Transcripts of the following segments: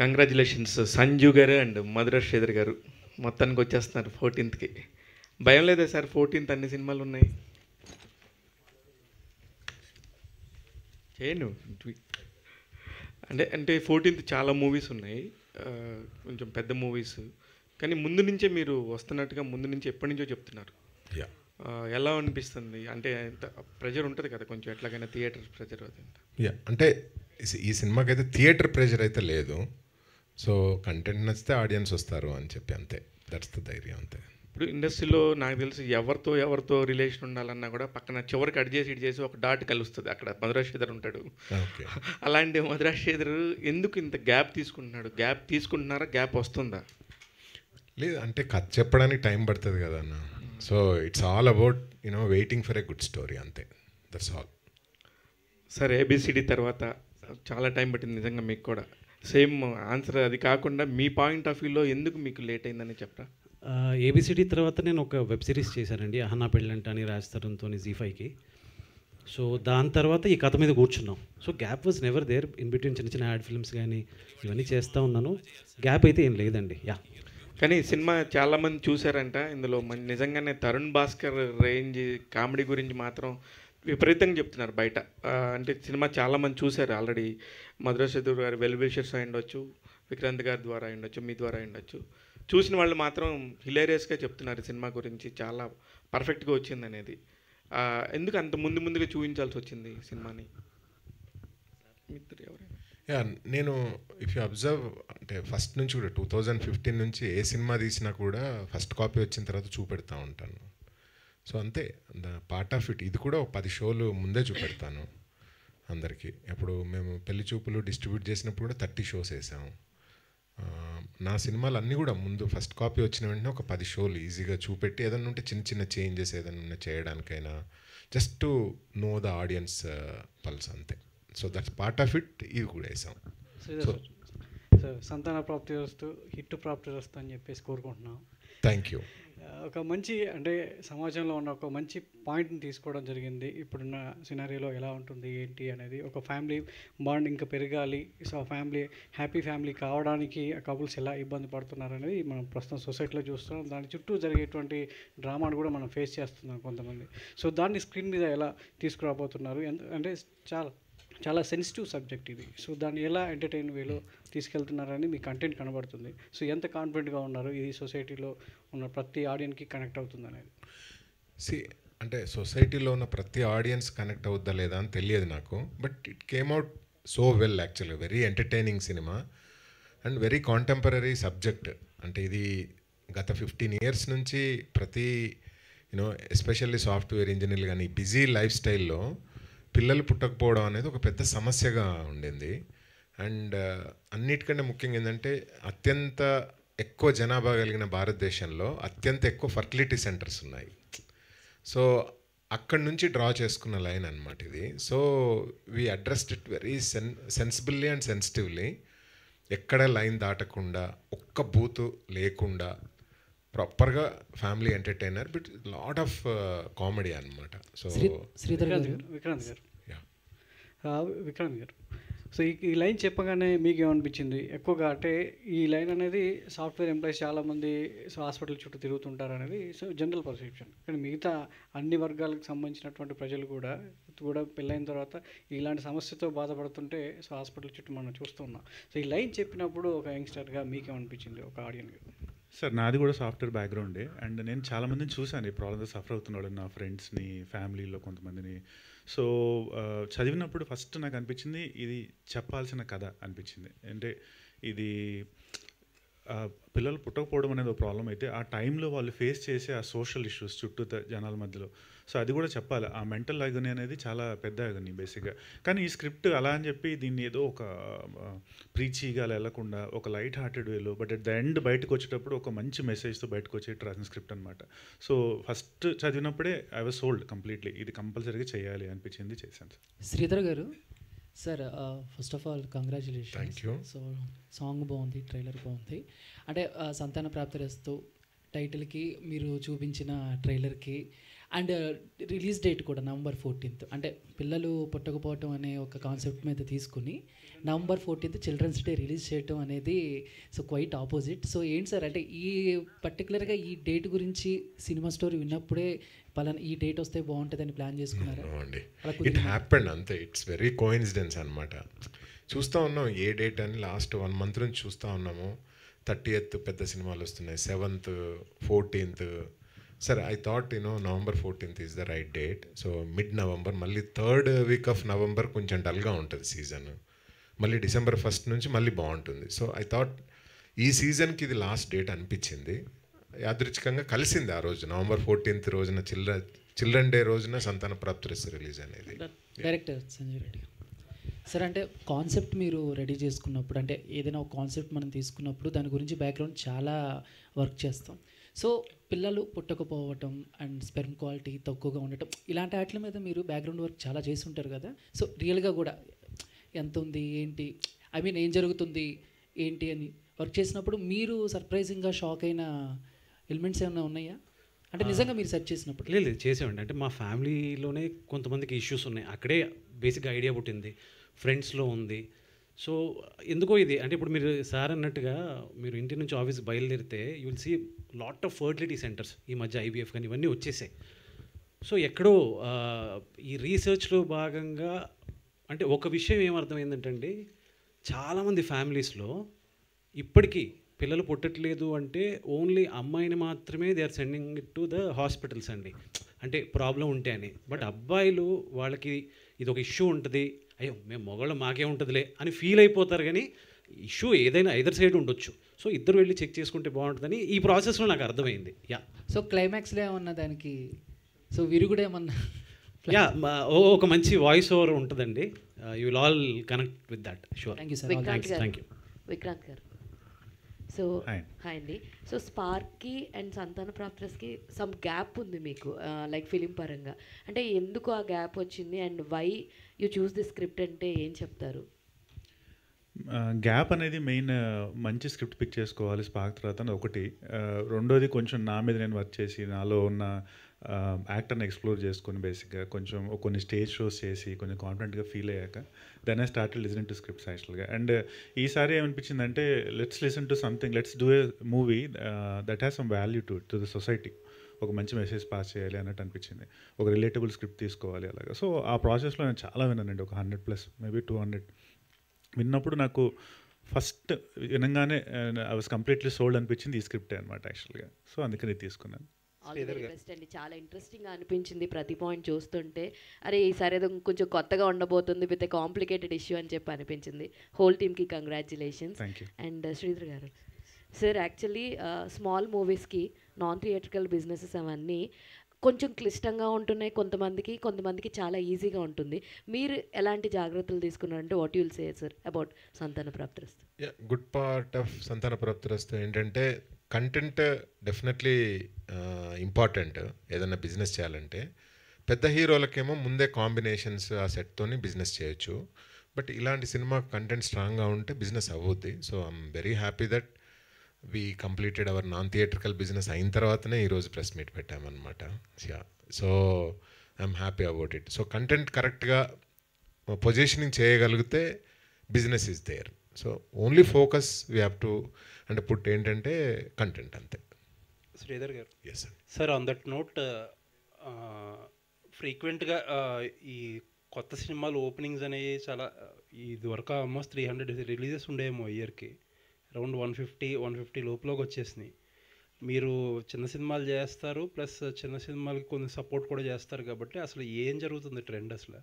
Congratulations Sanju గారు and మధుర శ్రీధర్ గారు మొత్తానికి వచ్చేస్తున్నారు 14th భయం లేదా సార్? 14th అన్ని సినిమాలు ఉన్నాయి. చేయను అంటే అంటే 14th చాలా మూవీస్ ఉన్నాయి, కొంచెం పెద్ద మూవీస్. కానీ ముందు నుంచే మీరు వస్తున్నట్టుగా ముందు నుంచి ఎప్పటి నుంచో చెప్తున్నారు. ఎలా అనిపిస్తుంది? అంటే ప్రెజర్ ఉంటుంది కదా కొంచెం, ఎట్లాగైనా థియేటర్ ప్రెజర్ అది. అంటే ఈ సినిమాకి అయితే థియేటర్ ప్రెజర్ అయితే లేదు. సో కంటెంట్ నచ్చితే ఆడియన్స్ వస్తారు అని చెప్పి అంతే. దట్స్ ద ధైర్యం అంతే. ఇప్పుడు ఇండస్ట్రీలో నాకు తెలిసి ఎవరితో రిలేషన్ ఉండాలన్నా కూడా పక్కన చివరికి ఇటు చేసి ఒక డాట్ కలుస్తుంది. అక్కడ మధురాశ్రీధర్ ఉంటాడు. అలాంటి మధురాశ్రీధర్ ఎందుకు ఇంత గ్యాప్ తీసుకుంటున్నాడు? తీసుకుంటున్నారా? గ్యాప్ వస్తుందా? లేదు అంటే కథ చెప్పడానికి టైం పడుతుంది కదా అన్న. So it's all about waiting for a good story అంతే. That's all. సార్ ఏబిసిడి తర్వాత చాలా టైం పట్టింది నిజంగా మీకు కూడా. సేమ్ ఆన్సర్ అది కాకుండా మీ పాయింట్ ఆఫ్ వ్యూలో ఎందుకు మీకు లేట్ అయిందని చెప్పరా? ఏబిసిడి తర్వాత నేను ఒక వెబ్ సిరీస్ చేశానండి, అహనా పెళ్ళంట అని రాజ్ తరుణ్తో జీ5కి. సో దాని తర్వాత ఈ కథ మీద కూర్చున్నాం. So gap was never there. In between చిన్న చిన్న యాడ్ ఫిల్మ్స్ కానీ ఇవన్నీ చేస్తూ ఉన్నాను. గ్యాప్ అయితే ఏం లేదండి. కానీ సినిమా చాలామంది చూసారంట. ఇందులో నిజంగానే తరుణ్ భాస్కర్ రేంజ్ కామెడీ గురించి మాత్రం విపరీతంగా చెప్తున్నారు బయట. అంటే సినిమా చాలామంది చూశారు ఆల్రెడీ. మధురాశ్రీధర్ గారు వెల్ విషర్స్ అయి ఉండొచ్చు, విక్రాంత్ గారి ద్వారా అయి ఉండొచ్చు, మీ ద్వారా అయి ఉండొచ్చు. చూసిన వాళ్ళు మాత్రం హిలేరియస్గా చెప్తున్నారు సినిమా గురించి, చాలా పర్ఫెక్ట్గా వచ్చింది అనేది. ఎందుకు అంత ముందుగా చూపించాల్సి వచ్చింది సినిమాని? నేను ఇఫ్ యూ అబ్జర్వ్ అంటే ఫస్ట్ నుంచి కూడా 2015 నుంచి ఏ సినిమా తీసినా కూడా ఫస్ట్ కాపీ వచ్చిన తర్వాత చూపెడతా ఉంటాను. సో అంతే, పార్ట్ ఆఫ్ ఇట్. ఇది కూడా ఒక 10 షోలు ముందే చూపెడతాను అందరికీ. అప్పుడు మేము పెళ్లి చూపులు డిస్ట్రిబ్యూట్ చేసినప్పుడు కూడా 30 షోస్ వేసాము. నా సినిమాలు అన్నీ కూడా ముందు ఫస్ట్ కాపీ వచ్చిన వెంటనే ఒక 10 షోలు ఈజీగా చూపెట్టి ఏదైనా ఉంటే చిన్న చిన్న చేంజెస్ ఏదైనా చేయడానికైనా just to know the audience pulse అంతే. So that's part of it. ఇవి కూడా వేసాం. సో సంతాన ప్రాప్తి వస్తూ హిట్ ప్రాప్తి వస్తూ అని చెప్పేసి కోరుకుంటున్నాం. Thank you. ఒక మంచి అంటే సమాజంలో ఉన్న ఒక మంచి పాయింట్ని తీసుకోవడం జరిగింది. ఇప్పుడున్న సినారియోలో ఎలా ఉంటుంది ఏంటి అనేది, ఒక ఫ్యామిలీ బాండ్ ఇంకా పెరగాలి. సో ఆ ఫ్యామిలీ హ్యాపీ ఫ్యామిలీ కావడానికి కపుల్స్ ఎలా ఇబ్బంది పడుతున్నారు అనేది మనం ప్రస్తుతం సొసైటీలో చూస్తున్నాం. దాని చుట్టూ జరిగేటువంటి డ్రామాను కూడా మనం ఫేస్ చేస్తున్నాం కొంతమంది. సో దాన్ని స్క్రీన్ మీద ఎలా తీసుకురాబోతున్నారు అంటే చాలా సెన్సిటివ్ సబ్జెక్ట్ ఇది. సో దాన్ని ఎలా ఎంటర్టైన్ వేలో తీసుకెళ్తున్నారని మీ కంటెంట్ కనబడుతుంది. సో ఎంత కాన్ఫిడెంట్గా ఉన్నారు ఇది సొసైటీలో ఉన్న ప్రతి ఆడియన్స్కి కనెక్ట్ అవుతుంది అనేది? అంటే సొసైటీలో ఉన్న ప్రతి ఆడియన్స్ కనెక్ట్ అవుద్దా లేదా అని తెలియదు నాకు. But it came out so well actually. Very entertaining cinema and very contemporary subject. అంటే ఇది గత 15 years నుంచి ప్రతి ఎస్పెషల్లీ సాఫ్ట్వేర్ ఇంజనీర్లు కానీ బిజీ లైఫ్ స్టైల్లో పిల్లలు పుట్టకపోవడం అనేది ఒక పెద్ద సమస్యగా ఉండింది. అండ్ అన్నిటికంటే ముఖ్యంగా ఏంటంటే అత్యంత ఎక్కువ జనాభా కలిగిన భారతదేశంలో అత్యంత ఎక్కువ ఫర్టిలిటీ సెంటర్స్ ఉన్నాయి. సో అక్కడి నుంచి డ్రా చేసుకున్న లైన్ అనమాట ఇది. So we addressed it very sensibly and sensitively. ఎక్కడ లైన్ దాటకుండా, ఒక్క బూతు లేకుండా ప్రాపర్గా family entertainer but lot of comedy అనమాట. సో విక్రాంత్ గారు సో ఈ లైన్ చెప్పగానే మీకు ఏమనిపించింది? ఎక్కువగా అంటే ఈ లైన్ అనేది సాఫ్ట్వేర్ ఎంప్లాయీస్ చాలామంది సో హాస్పిటల్ చుట్టూ తిరుగుతుంటారు అనేది సో జనరల్ పర్సెప్షన్. కానీ మిగతా అన్ని వర్గాలకు సంబంధించినటువంటి ప్రజలు కూడా పెళ్ళైన తర్వాత ఇలాంటి సమస్యతో బాధపడుతుంటే సో హాస్పిటల్ చుట్టూ మనం చూస్తున్నాం. సో ఈ లైన్ చెప్పినప్పుడు ఒక యంగ్స్టర్గా మీకేమనిపించింది, ఒక ఆడియన్గా? సార్ నాది కూడా సాఫ్ట్వేర్ బ్యాక్గ్రౌండే. అండ్ నేను చాలామందిని చూశాను ఈ ప్రాబ్లమ్తో సఫర్ అవుతున్న వాళ్ళని, నా ఫ్రెండ్స్ని, ఫ్యామిలీలో కొంతమందిని. సో చదివినప్పుడు ఫస్ట్ నాకు అనిపించింది ఇది చెప్పాల్సిన కథ అనిపించింది. అంటే ఇది పిల్లలు పుట్టకపోవడం అనేది ఒక ప్రాబ్లం అయితే ఆ టైంలో వాళ్ళు ఫేస్ చేసే ఆ సోషల్ ఇష్యూస్ చుట్టూ జనాల మధ్యలో, సో అది కూడా చెప్పాలి. ఆ మెంటల్ అగని అనేది చాలా పెద్ద అగని బేసిక్గా. కానీ ఈ స్క్రిప్ట్ అలా అని చెప్పి దీన్ని ఏదో ఒక ప్రీచీగా వెళ్లకుండా ఒక లైట్ హార్టెడ్ వేలో బట్ అట్ ద ఎండ్ బయటకు వచ్చేటప్పుడు ఒక మంచి మెసేజ్తో బయటకు వచ్చేట్టు రాసిన స్క్రిప్ట్ అనమాట. సో ఫస్ట్ చదివినప్పుడే ఐ వాజ్ సోల్డ్ కంప్లీట్లీ. ఇది కంపల్సరీగా చేయాలి అనిపించింది, చేశాను. శ్రీధర్ గారు sir, first of all congratulations. Thank you. So song బాగుంది, ట్రైలర్ బాగుంది. అంటే సంతాన ప్రాప్తిరస్తు టైటిల్కి మీరు చూపించిన ట్రైలర్కి అండ్ రిలీజ్ డేట్ కూడా నవంబర్ 14th. అంటే పిల్లలు పుట్టకపోవటం అనే ఒక కాన్సెప్ట్ మీద తీసుకుని November 14th children's day release చేయటం అనేది సో క్వైట్ ఆపోజిట్. సో ఏంటి సార్ అంటే ఈ పర్టికులర్గా ఈ డేట్ గురించి సినిమా స్టోరీ విన్నప్పుడే పలానా ఈ డేట్ వస్తే బాగుంటుందని ప్లాన్ చేసుకున్నారా? అండి ఇట్ హ్యాపెండ్ అంతే. ఇట్స్ వెరీ కోఇన్సిడెన్స్ అనమాట. చూస్తూ ఉన్నాం ఏ డేట్ అని లాస్ట్ 1 month నుంచి చూస్తూ ఉన్నాము. 30th పెద్ద సినిమాలు వస్తున్నాయి, 7th 14th. సరే I thought November 14th is the right date. So mid-November మళ్ళీ 3rd week of November కొంచెం డల్గా ఉంటుంది సీజన్. మళ్ళీ December 1st నుంచి మళ్ళీ బాగుంటుంది. సో ఐ థాట్ ఈ సీజన్కి ఇది లాస్ట్ డేట్ అనిపించింది. యాదృచ్ఛికంగా కలిసింది ఆ రోజు నవంబర్ 14th రోజున చిల్డ్రన్ డే రోజున సంతాన ప్రాప్తిరస్తు రిలీజ్ అనేది. డైరెక్టర్ సంజయ్ రెడ్డి సార్, అంటే కాన్సెప్ట్ మీరు రెడీ చేసుకున్నప్పుడు, అంటే ఏదైనా ఒక కాన్సెప్ట్ మనం తీసుకున్నప్పుడు దాని గురించి బ్యాక్గ్రౌండ్ చాలా వర్క్ చేస్తాం. సో పిల్లలు పుట్టకపోవటం అండ్ స్పెర్మ్ క్వాలిటీ తక్కువగా ఉండటం ఇలాంటి వాటి మీద మీరు బ్యాక్గ్రౌండ్ వర్క్ చాలా చేసి ఉంటారు కదా. సో రియల్గా కూడా ఎంత ఉంది ఏంటి, ఐ మీన్ ఏం జరుగుతుంది ఏంటి అని వర్క్ చేసినప్పుడు మీరు సర్ప్రైజింగ్గా షాక్ అయిన ఎలిమెంట్స్ ఏమైనా ఉన్నాయా? అంటే నిజంగా మీరు సెర్చ్ చేసినప్పుడు. లేదు చేసేవాడి. అంటే మా ఫ్యామిలీలోనే కొంతమందికి ఇష్యూస్ ఉన్నాయి. అక్కడే బేసిక్గా ఐడియా పుట్టింది, ఫ్రెండ్స్లో ఉంది. సో ఎందుకో ఇది అంటే ఇప్పుడు మీరు సార్ అన్నట్టుగా మీరు ఇంటి నుంచి ఆఫీస్ బయలుదేరితే you will see lot of fertility centres ఈ మధ్య IVF కానీ ఇవన్నీ వచ్చేసాయి. సో ఎక్కడో ఈ రీసెర్చ్లో భాగంగా అంటే ఒక విషయం ఏమర్థమైందంటే చాలామంది ఫ్యామిలీస్లో ఇప్పటికీ పిల్లలు పుట్టట్లేదు అంటే ఓన్లీ అమ్మాయిని మాత్రమే they are sending it to the hospitals అండి, అంటే ప్రాబ్లం ఉంటే అని. బట్ అబ్బాయిలు వాళ్ళకి ఇది ఒక ఇష్యూ ఉంటుంది, అయ్యో మేము మగవాళ్ళు మాకే ఉంటుందిలే అని ఫీల్ అయిపోతారు. కానీ ఇష్యూ ఏదైనా ఐదర్ సైడ్ ఉండొచ్చు. సో ఇద్దరు వెళ్ళి చెక్ చేసుకుంటే బాగుంటుందని ఈ ప్రాసెస్లో నాకు అర్థమైంది. సో క్లైమాక్స్లో ఏమన్నా దానికి సో విరుగుడు ఏమన్నా ఒక మంచి వాయిస్ ఓవర్ ఉంటుందండి. You will all connect with that. Sure. Thank you sir. Thank you. Vikrant గారు, సో హాయ్ అండి. సో స్పార్క్కి అండ్ సంతాన ప్రాప్తికి సమ్ గ్యాప్ ఉంది మీకు లైక్ ఫిలిం పరంగా. అంటే ఎందుకు ఆ గ్యాప్ వచ్చింది and why you choose the script అంటే ఏం చెప్తారు? గ్యాప్ అనేది మెయిన్ మంచి స్క్రిప్ట్ పిక్ చేసుకోవాలి స్పార్క్ తర్వాత ఒకటి. రెండోది కొంచెం నా మీద నేను వర్క్ చేసి నాలో ఉన్న యాక్టర్ని ఎక్స్ప్లోర్ చేసుకొని బేసిక్గా కొంచెం కొన్ని స్టేజ్ షోస్ చేసి కొంచెం కాన్ఫిడెంట్గా ఫీల్ అయ్యాక then I start listening to scripts యాక్చువల్గా. అండ్ ఈసారి ఏమనిపించిందంటే let's listen to something, let's do a movie that has some value to the society. ఒక మంచి మెసేజ్ పాస్ చేయాలి అన్నట్టు అనిపించింది. ఒక రిలేటబుల్ స్క్రిప్ట్ తీసుకోవాలి అలాగా. సో ఆ ప్రాసెస్లో నేను చాలా విన్నానండి, ఒక 100+ మేబీ 200 విన్నప్పుడు నాకు ఫస్ట్ వినగానే ఐ వాస్ కంప్లీట్లీ సోల్డ్ అనిపించింది ఈ స్క్రిప్టే అనమాట యాక్చువల్గా. సో అందుకని తీసుకున్నాను. ఆల్ ది వెరీ బెస్ట్ అండి. చాలా ఇంట్రెస్టింగ్గా అనిపించింది ప్రతి పాయింట్ చూస్తుంటే. అరే ఈసారి ఏదో కొంచెం కొత్తగా ఉండబోతుంది విత్ ఏ కాంప్లికేటెడ్ ఇష్యూ అని చెప్పి అనిపించింది. హోల్ టీమ్కి కంగ్రాచులేషన్స్. అండ్ శ్రీధర్ గారు సార్, యాక్చువల్లీ స్మాల్ మూవీస్కి నాన్ థియేట్రికల్ బిజినెసెస్ అవన్నీ కొంచెం క్లిష్టంగా ఉంటున్నాయి కొంతమందికి చాలా ఈజీగా ఉంటుంది. మీరు ఎలాంటి జాగ్రత్తలు తీసుకున్నారంటే what you'll say sir about Santhana Prapthirasthu? Good part of Santhana Prapthirasthu ఏంటంటే కంటెంట్ డెఫినెట్లీ ఇంపార్టెంట్ ఏదైనా బిజినెస్ చేయాలంటే. పెద్ద హీరోలకేమో ముందే కాంబినేషన్స్ ఆ సెట్తోని బిజినెస్ చేయొచ్చు. బట్ ఇలాంటి సినిమా కంటెంట్ స్ట్రాంగ్గా ఉంటే బిజినెస్ అవ్వద్ది. So I'm very happy that we completed our non theatrical business అయిన తర్వాతనే ఈరోజు ప్రెస్ మీట్ పెట్టామన్నమాట. So I'm happy about it. So content కరెక్ట్గా పొజిషనింగ్ చేయగలిగితే business is there. So only focus we have to అంటే put ఏంటంటే content అంతే. Sridhar garu, yes sir on that note ఫ్రీక్వెంట్గా ఈ కొత్త సినిమాలు ఓపెనింగ్స్ అనేవి చాలా ఇది వరకు ఆల్మోస్ట్ 300 రిలీజెస్ ఉండేమో ఇయర్కి, అరౌండ్ 150 లోపలోకి వచ్చేసినాయి. మీరు చిన్న సినిమాలు చేస్తారు ప్లస్ చిన్న సినిమాలకి కొన్ని సపోర్ట్ కూడా చేస్తారు కాబట్టి అసలు ఏం జరుగుతుంది ట్రెండ్ అసలు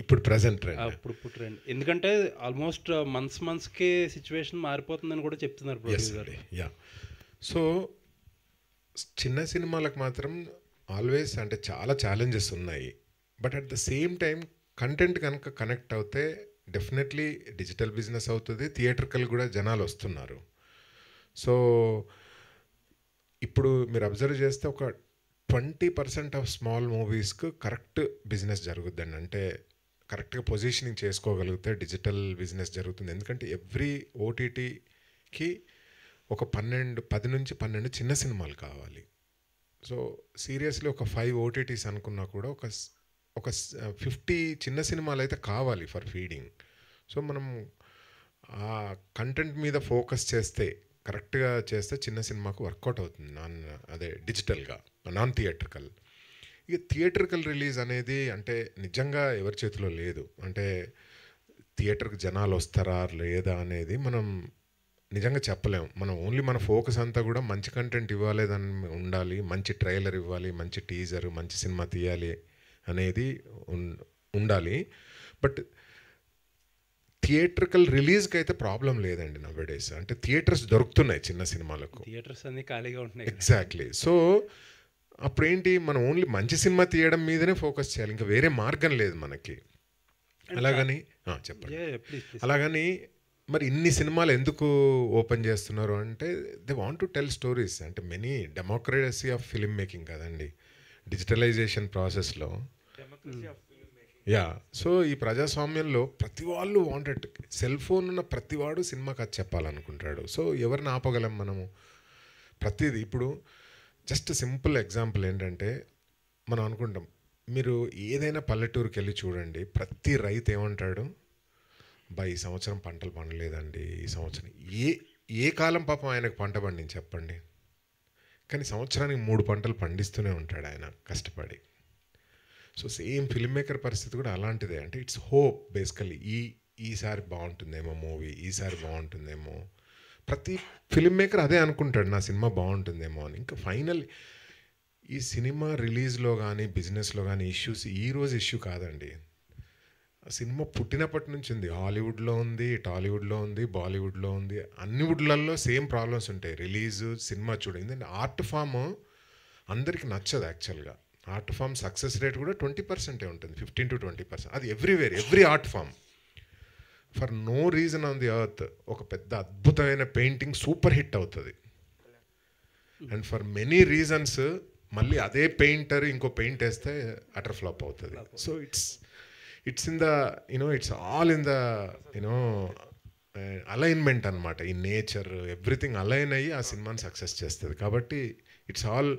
ఇప్పుడు ప్రజెంట్ ట్రెండ్? ఎందుకంటే ఆల్మోస్ట్ మంత్స్కే సిచ్యువేషన్ మారిపోతుందని కూడా చెప్తున్నారు ప్రొడ్యూసర్. సో చిన్న సినిమాలకు మాత్రం ఆల్వేస్ అంటే చాలా ఛాలెంజెస్ ఉన్నాయి. But at the same time content కనుక కనెక్ట్ అవుతే డెఫినెట్లీ డిజిటల్ బిజినెస్ అవుతుంది, థియేటర్కల్ కూడా జనాలు వస్తున్నారు. సో ఇప్పుడు మీరు అబ్జర్వ్ చేస్తే ఒక 20% ఆఫ్ స్మాల్ మూవీస్కు కరెక్ట్ బిజినెస్ జరుగుద్దండి. అంటే కరెక్ట్గా పొజిషనింగ్ చేసుకోగలిగితే డిజిటల్ బిజినెస్ జరుగుతుంది. ఎందుకంటే ఎవ్రీ ఓటీటీకి ఒక 10 నుంచి 12 చిన్న సినిమాలు కావాలి. సో సీరియస్లీ ఒక 5 ఓటీటీస్ అనుకున్నా కూడా ఒక 50 చిన్న సినిమాలు అయితే కావాలి ఫర్ ఫీడింగ్. సో మనం ఆ కంటెంట్ మీద ఫోకస్ చేస్తే, కరెక్ట్గా చేస్తే చిన్న సినిమాకు వర్కౌట్ అవుతుంది. అదే డిజిటల్గా, నాన్ థియేట్రికల్. ఇక థియేట్రికల్ రిలీజ్ అనేది అంటే నిజంగా ఎవరి చేతిలో లేదు. అంటే థియేటర్కి జనాలు వస్తారా లేదా అనేది మనం నిజంగా చెప్పలేము. మనం ఓన్లీ మన ఫోకస్ అంతా కూడా మంచి కంటెంట్ ఇవ్వాలి, దాన్ని ఉండాలి, మంచి ట్రైలర్ ఇవ్వాలి, మంచి టీజర్, మంచి సినిమా తీయాలి అనేది ఉండాలి. బట్ థియేట్రికల్ రిలీజ్కి అయితే ప్రాబ్లం లేదండి నవ్వేడేస్. అంటే థియేటర్స్ దొరుకుతున్నాయి చిన్న సినిమాలకు, థియేటర్స్ అన్ని ఖాళీగా ఉంటున్నాయి. ఎగ్జాక్ట్లీ. సో అప్పుడేంటి, మనం ఓన్లీ మంచి సినిమా తీయడం మీదనే ఫోకస్ చేయాలి, ఇంకా వేరే మార్గం లేదు మనకి. అలాగని చెప్పండి. అలాగని మరి ఇన్ని సినిమాలు ఎందుకు ఓపెన్ చేస్తున్నారు అంటే they want to tell stories. అంటే many democracy of film making కదండి డిజిటలైజేషన్ ప్రాసెస్లో. సో ఈ ప్రజాస్వామ్యంలో ప్రతి వాళ్ళు వాంటెడ్, సెల్ ఫోన్ ఉన్న ప్రతివాడు సినిమా కథ చెప్పాలనుకుంటాడు. సో ఎవరిని ఆపగలం మనము? ప్రతిదీ ఇప్పుడు జస్ట్ సింపుల్ ఎగ్జాంపుల్ ఏంటంటే, మనం అనుకుంటాం, మీరు ఏదైనా పల్లెటూరుకి వెళ్ళి చూడండి, ప్రతి రైతు ఏమంటాడు, ఈ సంవత్సరం పంటలు పండలేదండి, ఈ సంవత్సరం ఏ కాలం పాపం ఆయనకు పంట పండింది చెప్పండి. కానీ సంవత్సరానికి 3 పంటలు పండిస్తూనే ఉంటాడు ఆయన కష్టపడి. సో సేమ్ ఫిల్మ్ మేకర్ పరిస్థితి కూడా అలాంటిదే. అంటే ఇట్స్ హోప్ బేసికలీ. ఈసారి బాగుంటుందేమో మూవీ, ఈసారి బాగుంటుందేమో. ప్రతి ఫిల్మ్ మేకర్ అదే అనుకుంటాడు, నా సినిమా బాగుంటుందేమో అని. ఇంకా ఫైనల్ ఈ సినిమా రిలీజ్లో కానీ బిజినెస్లో కానీ ఇష్యూస్ ఈరోజు ఇష్యూ కాదండి. ఆ సినిమా పుట్టినప్పటి నుంచి ఉంది. హాలీవుడ్లో ఉంది, టాలీవుడ్లో ఉంది, బాలీవుడ్లో ఉంది. అన్ని వుడ్లలో సేమ్ ప్రాబ్లమ్స్ ఉంటాయి. రిలీజు, సినిమా చూడండి. ఎందుకంటే ఆర్ట్ ఫామ్ అందరికీ నచ్చదు యాక్చువల్గా. ఆర్ట్ ఫామ్ సక్సెస్ రేట్ కూడా 20% ఉంటుంది, 15 to 20%. అది everywhere, every art form. For no reason on the earth ఒక పెద్ద అద్భుతమైన పెయింటింగ్ సూపర్ హిట్ అవుతుంది. అండ్ ఫర్ మెనీ రీజన్స్ మళ్ళీ అదే పెయింటర్ ఇంకో పెయింట్ వేస్తే అటర్ ఫ్లాప్ అవుతుంది. So it's in the it's all in the alignment అనమాట. ఈ నేచర్ ఎవ్రీథింగ్ అలైన్ అయ్యి ఆ సినిమాని సక్సెస్ చేస్తుంది. కాబట్టి ఇట్స్ ఆల్,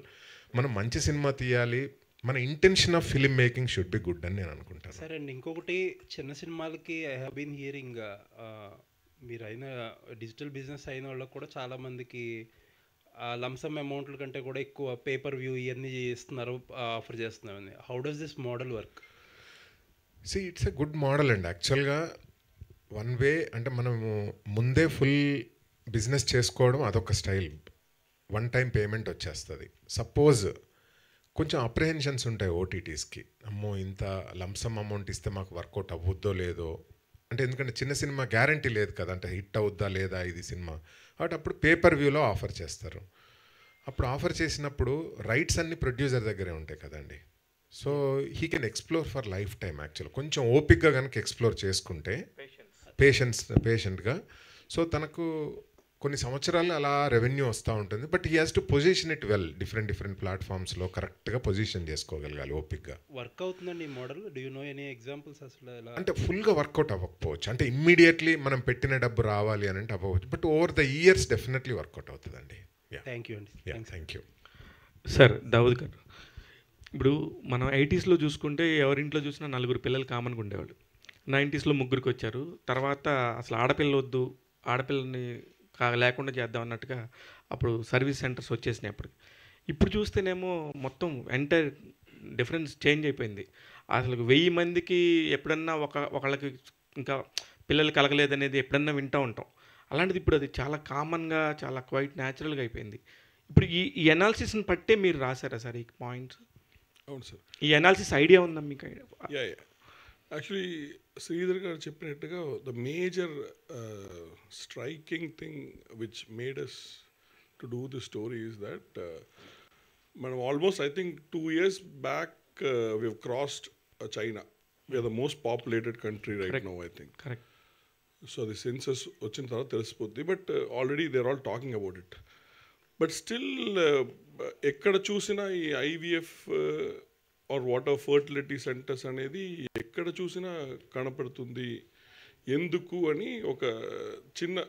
మనం మంచి సినిమా తీయాలి, మన intention of film making should be good అని నేను అనుకుంటాను. సరే అండి, ఇంకొకటి చిన్న సినిమాలకి ఐ హ్యావ్ బీన్ హియరింగ్, మీరు అయిన డిజిటల్ బిజినెస్ అయిన వాళ్ళకి కూడా చాలామందికి లంసమ్ అమౌంట్ల కంటే కూడా ఎక్కువ పేపర్ వ్యూ ఇవన్నీ ఇస్తున్నారు, ఆఫర్ చేస్తున్నారు. How does this model work? It's a good model అండి యాక్చువల్గా. వన్ వే అంటే మనము ముందే ఫుల్ బిజినెస్ చేసుకోవడం అదొక స్టైల్. వన్ టైం పేమెంట్ వచ్చేస్తుంది. సపోజ్ కొంచెం అప్రిహెన్షన్స్ ఉంటాయి ఓటీటీస్కి, అమ్మో ఇంత లంసమ్ అమౌంట్ ఇస్తే మాకు వర్కౌట్ అవ్వద్దో లేదో అంటే, ఎందుకంటే చిన్న సినిమా గ్యారంటీ లేదు కదా, అంటే హిట్ అవుద్దా లేదా ఇది సినిమా. కాబట్టి అప్పుడు పేపర్ వ్యూలో ఆఫర్ చేస్తారు. అప్పుడు ఆఫర్ చేసినప్పుడు రైట్స్ అన్ని ప్రొడ్యూసర్ దగ్గరే ఉంటాయి కదండి. So he can explore for life time actual. కొంచెం ఓపిక్గా కనుక ఎక్స్ప్లోర్ చేసుకుంటే పేషెంట్గా, సో తనకు కొన్ని సంవత్సరాలు అలా రెవెన్యూ వస్తూ ఉంటుంది. But he has to position it well, different ప్లాట్ఫామ్స్లో కరెక్ట్గా పొజిషన్ చేసుకోగలగాలి ఓపిక్గా. వర్క్ అవుతుందండి ఈ model? Do you know any examples? అసలు అంటే ఫుల్గా వర్కౌట్ అవ్వకపోవచ్చు, అంటే ఇమ్మీడియట్లీ మనం పెట్టిన డబ్బు రావాలి అని అంటే అవ్వవచ్చు. But over the years definitely work out అవుతుందండి. థ్యాంక్ యూ అండి. Thank you sir. Dawood garu, ఇప్పుడు మనం 80s చూసుకుంటే ఎవరింట్లో చూసినా 4 పిల్లలు కామన్గా ఉండేవాళ్ళు. 90s 3 వచ్చారు. తర్వాత అసలు ఆడపిల్ల వద్దు, ఆడపిల్లని లేకుండా చేద్దాం అన్నట్టుగా అప్పుడు సర్వీస్ సెంటర్స్ వచ్చేసినాయి. ఇప్పుడు చూస్తేనేమో మొత్తం ఎంటైర్ డిఫరెన్స్ చేంజ్ అయిపోయింది. అసలు 1000 మందికి ఎప్పుడన్నా ఒకళ్ళకి ఇంకా పిల్లలు కలగలేదనేది ఎప్పుడన్నా వింటూ ఉంటాం. అలాంటిది ఇప్పుడు అది చాలా కామన్గా, చాలా క్వైట్ న్యాచురల్గా అయిపోయింది. ఇప్పుడు ఈ అనాలిసిస్ని పట్టే మీరు రాశారా సార్ ఈ పాయింట్స్? అవును సార్. ఈ అనాలిసిస్ ఐడియా ఉందా మీకు? యాక్చువల్లీ శ్రీధర్ గారు చెప్పినట్టుగా the major striking thing which made us to do the story is that మనం almost I think 2 years back we have crossed China. We are the most populated country right now I think. Correct. So అది census వచ్చిన తర్వాత తెలిసిపోద్ది. But already they are all talking about it. But still ఎక్కడ చూసినా ఈ IVF or water fertility centres అనేది ఎక్కడ చూసినా కనపడుతుంది. ఎందుకు అని ఒక చిన్న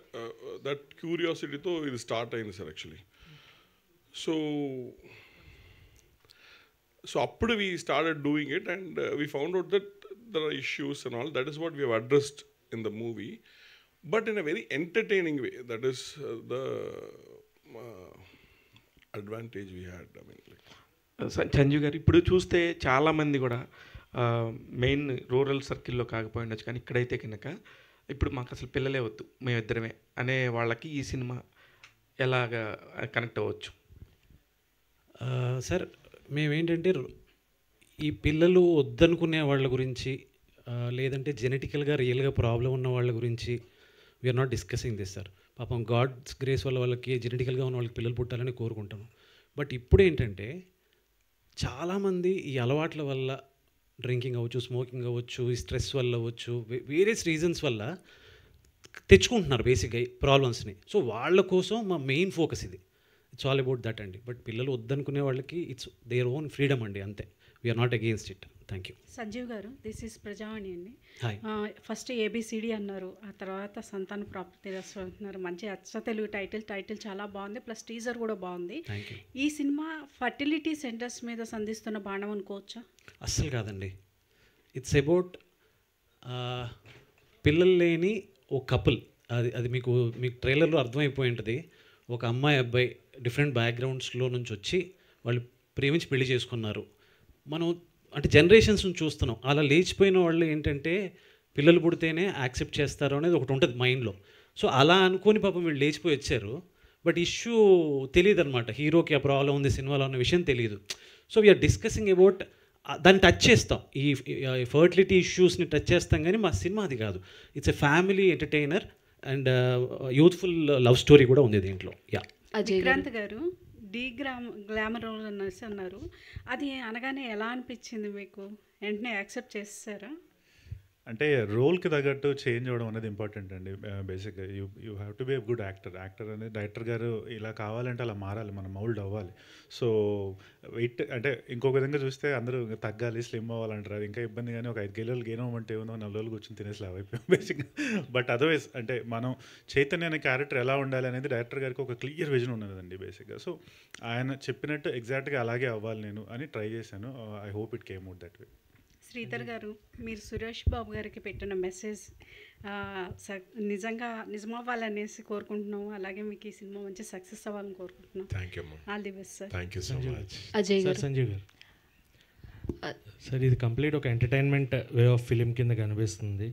దట్ క్యూరియాసిటీతో ఇది స్టార్ట్ అయింది sir actually. So So appudu we started doing it, and we found out that there are issues and all. That is what we have addressed in the movie, but in a very entertaining way. That is the advantage we had. I mean, like. Sanjeev garu, ఇప్పుడు చూస్తే చాలామంది కూడా main rural సర్కిల్లో కాకపోయి ఉండొచ్చు, కానీ ఇక్కడైతే కనుక ఇప్పుడు మాకు అసలు పిల్లలే వద్దు, మేమిద్దరమే అనే వాళ్ళకి ఈ సినిమా ఎలాగా కనెక్ట్ అవ్వచ్చు? సార్, మేమేంటంటే ఈ పిల్లలు వద్దనుకునే వాళ్ళ గురించి, లేదంటే జెనెటికల్గా రియల్గా ప్రాబ్లం ఉన్న వాళ్ళ గురించి we are not discussing this sir. పాపం గాడ్స్ గ్రేస్ వల్ల వాళ్ళకి జెనెటికల్గా ఉన్న వాళ్ళకి పిల్లలు పుట్టాలని కోరుకుంటాము. బట్ ఇప్పుడు ఏంటంటే చాలామంది ఈ అలవాట్ల వల్ల, డ్రింకింగ్ అవ్వచ్చు, స్మోకింగ్ అవ్వచ్చు, ఈ స్ట్రెస్ వల్ల అవ్వచ్చు, వేరియస్ రీజన్స్ వల్ల తెచ్చుకుంటున్నారు బేసిక్గా ప్రాబ్లమ్స్ని. సో వాళ్ళ కోసం మా మెయిన్ ఫోకస్ ఇది. ఇట్స్ ఆల్ అబౌట్ దట్ అండి. బట్ పిల్లలు వద్దనుకునే వాళ్ళకి ఇట్స్ దేర్ ఓన్ ఫ్రీడమ్ అండి, అంతే. We are not against it. Thank you. Sanjeev garu, this is ప్రజావాణి అండి. హాయ్. ఫస్ట్ ఏబిసిడి అన్నారు, ఆ తర్వాత సంతాన ప్రాప్తి రసం అంటున్నారు. మంచి అచ్చ తెలుగు టైటిల్ చాలా బాగుంది, ప్లస్ టీజర్ కూడా బాగుంది. ఈ సినిమా ఫర్టిలిటీ సెంటర్స్ మీద సంధిస్తున్న బాణం అనుకోవచ్చా? అస్సలు కాదండి. ఇట్స్ అబౌట్ పిల్లలు లేని ఓ కపుల్. అది మీకు ట్రైలర్లో అర్థమైపోయి ఉంటుంది. ఒక అమ్మాయి అబ్బాయి డిఫరెంట్ బ్యాక్గ్రౌండ్స్లో నుంచి వచ్చి వాళ్ళు ప్రేమించి పెళ్లి చేసుకున్నారు. మనం అంటే జనరేషన్స్ నుంచి చూస్తున్నాం. అలా లేచిపోయిన వాళ్ళు ఏంటంటే పిల్లలు పుడితేనే యాక్సెప్ట్ చేస్తారు అనేది ఒకటి ఉంటుంది మైండ్లో. సో అలా అనుకొని పాపం వీళ్ళు లేచిపోయి వచ్చారు. బట్ ఇష్యూ తెలియదు అనమాట, హీరోకి ఆ ప్రాబ్లం ఉంది సినిమాలో అన్న విషయం తెలియదు. సో వీఆర్ డిస్కసింగ్ అబౌట్ దాన్ని టచ్ చేస్తాం, ఈ ఫర్టిలిటీ ఇష్యూస్ని టచ్ చేస్తాం, కానీ మా సినిమా అది కాదు. It's a family entertainer and youthful love story కూడా ఉంది దీంట్లో. యా. విక్రాంత్ గారు, గ్లామర్ రోల్ అనేసి అన్నారు. అది అనగానే ఎలా అనిపించింది మీకు? వెంటనే యాక్సెప్ట్ చేస్తారా? అంటే రోల్కి తగ్గట్టు చేంజ్ అవ్వడం అనేది ఇంపార్టెంట్ అండి. బేసిక్గా you have to be a good actor అనేది డైరెక్టర్ గారు ఇలా కావాలంటే అలా మారాలి, మనం మౌల్డ్ అవ్వాలి. సో వెయిట్ అంటే ఇంకొక విధంగా చూస్తే అందరూ తగ్గాలి, స్లిమ్ అవ్వాలంటారు. అది ఇంకా ఇబ్బంది, కానీ ఒక 5 కిలోలు గెయిన్ అవ్వమంటే ఏమో 4 రోజులు కూర్చొని తినేసి లావ్ అయిపోయాం బేసిక్గా. బట్ అదర్వైజ్ అంటే మనం చైతన్య అనే క్యారెక్టర్ ఎలా ఉండాలి అనేది డైరెక్టర్ గారికి ఒక క్లియర్ విజన్ ఉన్నదండి బేసిక్గా. సో ఆయన చెప్పినట్టు ఎగ్జాక్ట్గా అలాగే అవ్వాలి నేను అని ట్రై చేశాను. I hope it came out that way. Sridhar గారు, మీరు సురేష్ బాబు గారికి పెట్టిన మెసేజ్ నిజమవ్వాలనేసి కోరుకుంటున్నాము. అలాగే మీకు ఈ సినిమా మంచి సక్సెస్ అవ్వాలని కోరుకుంటున్నాం. All the best sir. Thank you so much. Ajay గారు. సంజీవ్ గారు సార్, ఇది కంప్లీట్ ఒక ఎంటర్టైన్మెంట్ వే ఆఫ్ ఫిలిం కింద కనిపిస్తుంది.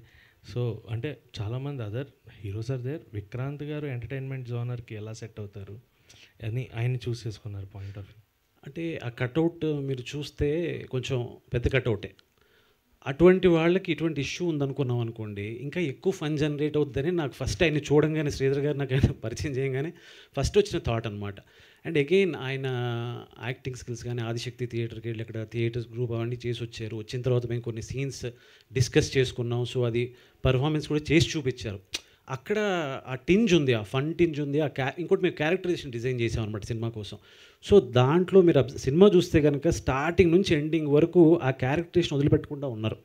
సో అంటే చాలామంది other heroes are there, Vikrant garu entertainment జోనర్కి ఎలా సెట్ అవుతారు అని ఆయన చూస్ చేసుకున్నారు పాయింట్ ఆఫ్ వ్యూ. అంటే ఆ కట్అవుట్ మీరు చూస్తే కొంచెం పెద్ద కట్అవుటే. అటువంటి వాళ్ళకి ఇటువంటి ఇష్యూ ఉందనుకున్నాం అనుకోండి, ఇంకా ఎక్కువ ఫన్ జనరేట్ అవుతుందని నాకు ఫస్ట్ ఆయన చూడంగానే, శ్రీధర్ గారు నాకు ఆయన పరిచయం చేయగానే ఫస్ట్ వచ్చిన థాట్ అనమాట. అండ్ అగైన్ ఆయన యాక్టింగ్ స్కిల్స్ కానీ, ఆదిశక్తి థియేటర్కి వెళ్ళి అక్కడ థియేటర్స్ గ్రూప్ అవన్నీ చేసి వచ్చారు. వచ్చిన తర్వాత మేము కొన్ని సీన్స్ డిస్కస్ చేసుకున్నాం. సో అది పర్ఫార్మెన్స్ కూడా చేసి చూపించారు. అక్కడ ఆ టింజ్ ఉంది, ఆ ఫన్ టింజ్ ఉంది. ఇంకోటి మేము క్యారెక్టరైజేషన్ డిజైన్ చేసాం అనమాట సినిమా కోసం. సో దాంట్లో మీరు సినిమా చూస్తే కనుక స్టార్టింగ్ నుంచి ఎండింగ్ వరకు ఆ క్యారెక్టరైజేషన్ వదిలిపెట్టకుండా ఉన్నారు.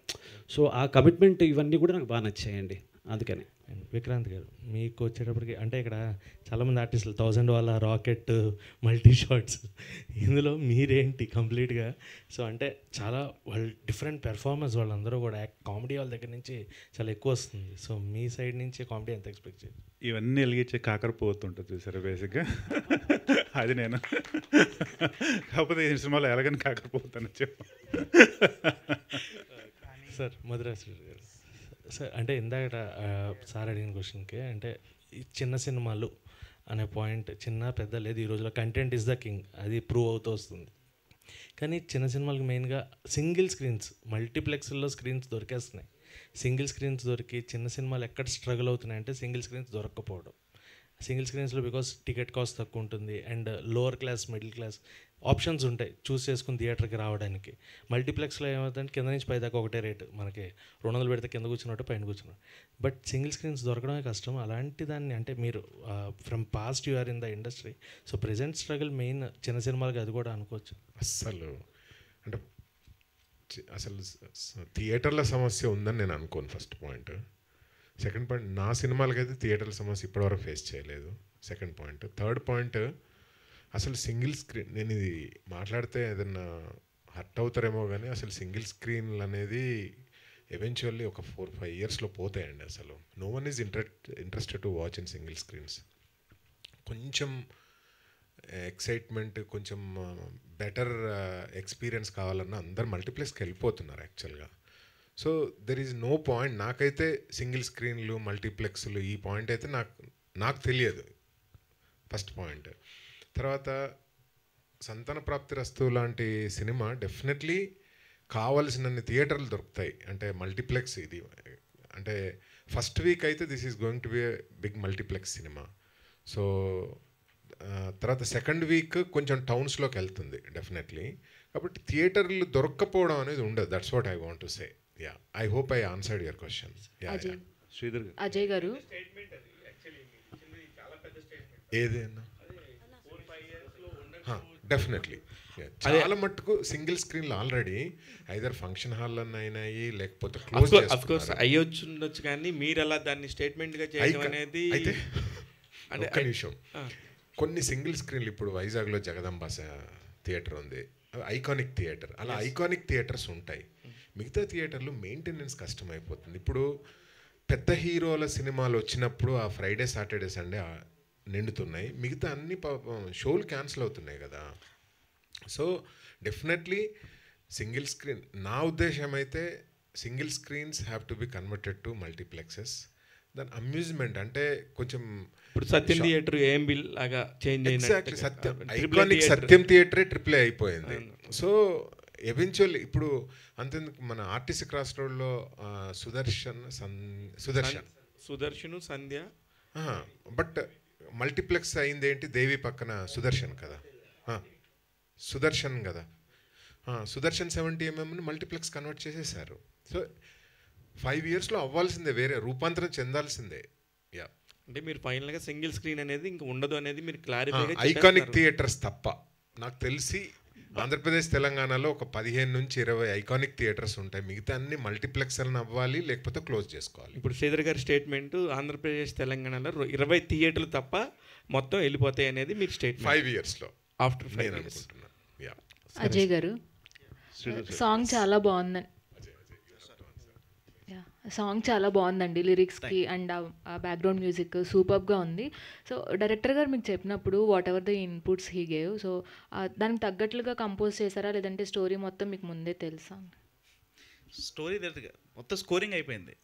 సో ఆ కమిట్మెంట్ ఇవన్నీ కూడా నాకు బాగా నచ్చాయండి. అందుకని విక్రాంత్ గారు, మీకు వచ్చేటప్పటికి అంటే ఇక్కడ చాలామంది ఆర్టిస్టులు 1000 వాళ్ళ రాకెట్, మల్టీ షాట్స్, ఇందులో మీరేంటి కంప్లీట్గా? సో అంటే చాలా వాళ్ళు డిఫరెంట్ పెర్ఫార్మెన్స్, వాళ్ళందరూ కూడా కామెడీ వాళ్ళ దగ్గర నుంచి చాలా ఎక్కువ వస్తుంది. సో మీ సైడ్ నుంచి కామెడీ ఎంత ఎక్స్పెక్ట్ చేయాలి? ఇవన్నీ వెలిగించే కాకరపోతుంటుంది చూసారా బేసిక్గా, అది నేను. కాకపోతే ఈ సినిమాలో ఎలాగని కాకరపోతానని చెప్పు. సార్ మధురాజ్ గారు, సార్ అంటే ఇందాక సార్ అడిగిన క్వశ్చన్కి, అంటే ఈ చిన్న సినిమాలు అనే పాయింట్, చిన్న పెద్ద లేదు, ఈ రోజులో కంటెంట్ ఇస్ ద కింగ్, అది ప్రూవ్ అవుతూ వస్తుంది. కానీ చిన్న సినిమాలకు మెయిన్గా సింగిల్ స్క్రీన్స్, మల్టీప్లెక్స్లో స్క్రీన్స్ దొరికేస్తున్నాయి. సింగిల్ స్క్రీన్స్ దొరికి చిన్న సినిమాలు ఎక్కడ స్ట్రగుల్ అవుతున్నాయంటే సింగిల్ స్క్రీన్స్ దొరకకపోవడం. సింగిల్ స్క్రీన్స్లో బికాస్ టికెట్ కాస్ట్ తక్కువ ఉంటుంది and lower class, middle class options ఉంటాయి చూస్ చేసుకుని థియేటర్కి రావడానికి. మల్టీప్లెక్స్లో ఏమవుతుందంటే కింద నుంచి పైదాకా ఒకటే రేటు, మనకి 200 పెడితే కింద కూర్చున్నట్టు పైన కూర్చున్నట్టు. బట్ సింగిల్ స్క్రీన్స్ దొరకడమే కష్టం. అలాంటి దాన్ని అంటే మీరు from past you are in the industry, so present struggle main చిన్న సినిమాలకి అది కూడా అనుకోవచ్చు. అస్సలు అంటే అసలు థియేటర్ల సమస్య ఉందని నేను అనుకోను, ఫస్ట్ పాయింట్. సెకండ్ పాయింట్, నా సినిమాలకైతే థియేటర్ల సమస్య ఇప్పటివరకు ఫేస్ చేయలేదు, సెకండ్ పాయింట్. థర్డ్ పాయింట్, అసలు సింగిల్ స్క్రీన్, నేను ఇది మాట్లాడితే ఏదన్నా హర్ట్ అవుతారేమో కానీ అసలు సింగిల్ స్క్రీన్లు అనేది ఎవెన్చువల్లీ ఒక 4-5 ఇయర్స్లో పోతాయండి. అసలు no one is interested to watch in single screens. కొంచెం ఎక్సైట్మెంట్, కొంచెం బెటర్ ఎక్స్పీరియన్స్ కావాలన్నా అందరు మల్టీప్లెక్స్కి వెళ్ళిపోతున్నారు యాక్చువల్గా. So there is no point. నాకైతే సింగిల్ స్క్రీన్లు మల్టీప్లెక్స్లు ఈ పాయింట్ అయితే నాకు తెలియదు, ఫస్ట్ పాయింట్. తర్వాత సంతాన ప్రాప్తిరస్తు లాంటి సినిమా డెఫినెట్లీ కావలసినన్ని థియేటర్లు దొరుకుతాయి. అంటే మల్టీప్లెక్స్ ఇది అంటే ఫస్ట్ వీక్ అయితే this is going to be a big multiplex సినిమా. సో తర్వాత సెకండ్ వీక్ కొంచెం టౌన్స్లోకి వెళ్తుంది డెఫినెట్లీ. కాబట్టి థియేటర్లు దొరక్కపోవడం అనేది ఉండదు. That's what I want to say. Yeah, I hope I answered your question. Sridhar Ajay garu ఏదైనా డెఫినెట్లీ చాలా మట్టుకు సింగిల్ స్క్రీన్లు ఆల్రెడీ ఐదర్ ఫంక్షన్ హాల్ అన్న అయినాయి, లేకపోతే క్లోజ్ అఫ్కోర్స్ అయ్యొచ్చు ఉండొచ్చు, కానీ మీరు అలా దాన్ని స్టేట్మెంట్గా చేయడం అనేది అయితే ఒక్క నిమిషం. కొన్ని సింగిల్ స్క్రీన్లు ఇప్పుడు వైజాగ్లో జగదంబ థియేటర్ ఉంది, ఐకానిక్ థియేటర్. అలా ఐకానిక్ థియేటర్స్ ఉంటాయి. మిగతా థియేటర్లు మెయింటెనెన్స్ కష్టమైపోతుంది. ఇప్పుడు పెద్ద హీరోల సినిమాలు వచ్చినప్పుడు ఆ ఫ్రైడే సాటర్డే సండే నిండుతున్నాయి, మిగతా అన్ని షోలు క్యాన్సిల్ అవుతున్నాయి కదా. సో డెఫినెట్లీ సింగిల్ స్క్రీన్, నా ఉద్దేశం అయితే single screens have to be converted to multiplexes. దాని అమ్యూజ్మెంట్ అంటే కొంచెం ఇప్పుడు సత్యం థియేటర్ ఏఎంబి లాగా చేంజ్ ఎగ్జాక్ట్లీ ఐకానిక్ సత్యం థియేటరే AAA అయిపోయింది. సో ఎవెన్చువల్లీ ఇప్పుడు అంతెందుకు మన ఆర్టీసీ క్రాస్ రోడ్లో సుదర్శన్ సంధ్య, బట్ మల్టీప్లెక్స్ అయింది ఏంటి, దేవి పక్కన సుదర్శన్ కదా, సుదర్శన్ కదా, సుదర్శన్ 70mm మల్టీప్లెక్స్ కన్వర్ట్ చేసేసారు. సో 5 yearsలో అవ్వాల్సిందే, వేరే రూపాంతరం చెందాల్సిందే. యా, అంటే మీరు ఫైనల్గా సింగిల్ స్క్రీన్ అనేది ఇంకా ఉండదు అనేది మీరు క్లారిఫై. ఐకానిక్ థియేటర్స్ తప్ప నాకు తెలిసి ఆంధ్రప్రదేశ్ తెలంగాణలో ఒక 15 నుంచి 20 ఐకానిక్ థియేటర్స్ ఉంటాయి. మిగతా అన్ని మల్టీప్లెక్స్ అని అవ్వాలి, లేకపోతే క్లోజ్ చేసుకోవాలి. ఇప్పుడు శ్రీధర్ గారి స్టేట్మెంట్ ఆంధ్రప్రదేశ్ తెలంగాణలో 20 థియేటర్లు తప్ప మొత్తం వెళ్ళిపోతాయి అనేది మీరు స్టేట్మెంట్ 5 yearsలో ఆఫ్టర్ 5 years. అజయ్ గారు సాంగ్ చాలా బాగుందండి. సాంగ్ చాలా బాగుందండి, లిరిక్స్కి అండ్ ఆ బ్యాక్గ్రౌండ్ మ్యూజిక్ సూపర్గా ఉంది. సో డైరెక్టర్ గారు మీకు చెప్పినప్పుడు what ever the inputs he gave, so దానికి తగ్గట్లుగా కంపోజ్ చేశారా, లేదంటే స్టోరీ మొత్తం మీకు ముందే తెలుసా? స్టోరీ దగ్గర మొత్తం స్కోరింగ్ అయిపోయింది,